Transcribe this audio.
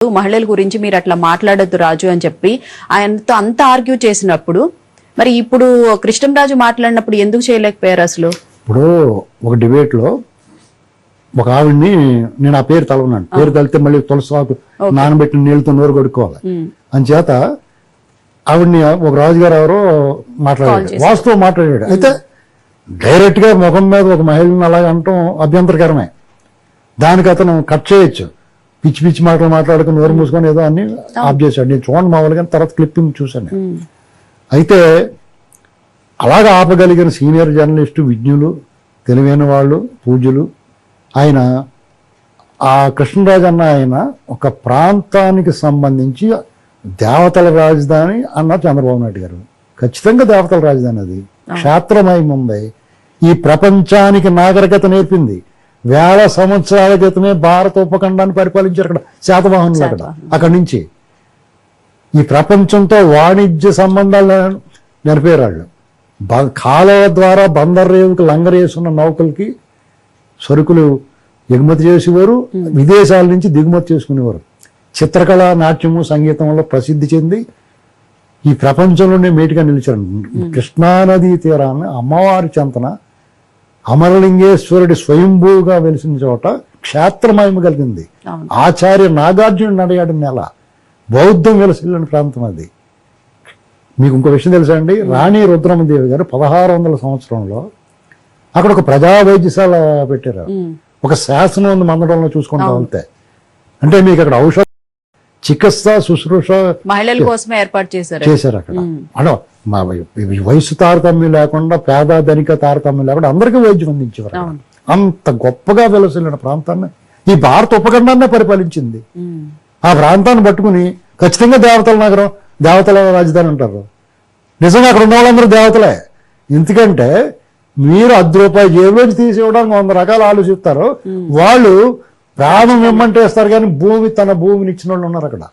మహిళల గురించి మీరు అట్లా మాట్లాడొద్దు రాజు అని చెప్పి ఆయనతో అంత ఆర్గ్యూ చేసినప్పుడు మరి ఇప్పుడు కృష్ణంరాజు మాట్లాడినప్పుడు ఎందుకు చేయలేకపోయారు అసలు? ఇప్పుడు ఒక డిబేట్ లో ఒక ఆవిడ్ని నేను ఆ పేరు తలవన్నాను, పేరు తలితే మళ్ళీ తులసాకు నానబెట్టిన నీళ్ళతో నోరు కొడుకోవాలి అని చేత ఆవిడ్ని ఒక రాజుగారు ఎవరో మాట్లాడాడు, వాస్తవం మాట్లాడాడు. అయితే డైరెక్ట్ గా ముఖం మీద ఒక మహిళని అలాగ అంటాం అభ్యంతరకరమే. దానికి అతను కట్ చేయొచ్చు, పిచ్చి పిచ్చి మాటలు మాట్లాడుకుని నోరు మూసుకొని ఏదో అన్ని ఆఫ్ చేశాడు. నేను చూడండి మామూలుగా తర్వాత క్లిప్పింగ్ చూశాను. అయితే అలాగా ఆపగలిగిన సీనియర్ జర్నలిస్టు, విజ్ఞులు, తెలివైన వాళ్ళు, పూజ్యులు ఆయన ఆ కృష్ణరాజు అన్న ఆయన ఒక ప్రాంతానికి సంబంధించి దేవతల రాజధాని అన్న చంద్రబాబు నాయుడు గారు. ఖచ్చితంగా దేవతల రాజధాని అది, క్షేత్రమై ముంబై ఈ ప్రపంచానికి నాగరికత నేర్పింది. వేల సంవత్సరాల క్రితమే భారత ఉపఖండాన్ని పరిపాలించారు అక్కడ శాతవాహనులు. అక్కడి నుంచి ఈ ప్రపంచంతో వాణిజ్య సంబంధాలు నెరపేరు వాళ్ళు. కాలువ ద్వారా బందర్ రేవుకి లంగరేసున్న నౌకలకి సరుకులు ఎగుమతి చేసేవారు, విదేశాల నుంచి దిగుమతి చేసుకునేవారు. చిత్రకళ, నాట్యము, సంగీతంలో ప్రసిద్ధి చెంది ఈ ప్రపంచంలోనే మేటిగా నిలిచారు. కృష్ణానదీ తీరాన్ని అమ్మవారి చెంతన అమరలింగేశ్వరుడి స్వయంభూగా వెలిసిన చోట క్షేత్రమహిమ కలిగింది. ఆచార్య నాగార్జున నడయాడిన నెల, బౌద్ధం వెలసిల్లిన ప్రాంతం అది. మీకు ఇంకో విషయం తెలుసా అండి? రాణి రుద్రమదేవి గారు 1600 సంవత్సరంలో అక్కడ ఒక ప్రజా వైద్యశాల పెట్టారు. ఒక శాసనం ఉంది మందడంలో చూసుకుంటా వెళ్తే. అంటే మీకు అక్కడ ఔషధ చికిత్స శుశ్రూష మహిళల కోసమే ఏర్పాటు చేశారు అక్కడ. అంటే మా వయసు తారతమ్యం లేకుండా, పేద ధనిక తారతమ్యం లేకుండా అందరికీ వైద్యం అందించేవారు. అంత గొప్పగా వెలసిల్లిన ప్రాంతాన్ని ఈ భారత ఉపఖండాన్నే పరిపాలించింది. ఆ ప్రాంతాన్ని పట్టుకుని ఖచ్చితంగా దేవతల నగరం, దేవతల రాజధాని అంటారు. నిజంగా అక్కడ ఉన్న వాళ్ళందరూ దేవతలే. ఎందుకంటే మీరు ₹10 జేబులోంచి తీసివ్వడానికి 100 రకాలు ఆలోచిస్తారు. వాళ్ళు ప్రాణం ఇమ్మంటే ఇస్తారు, కానీ తన భూమిని ఇచ్చిన వాళ్ళు ఉన్నారు అక్కడ.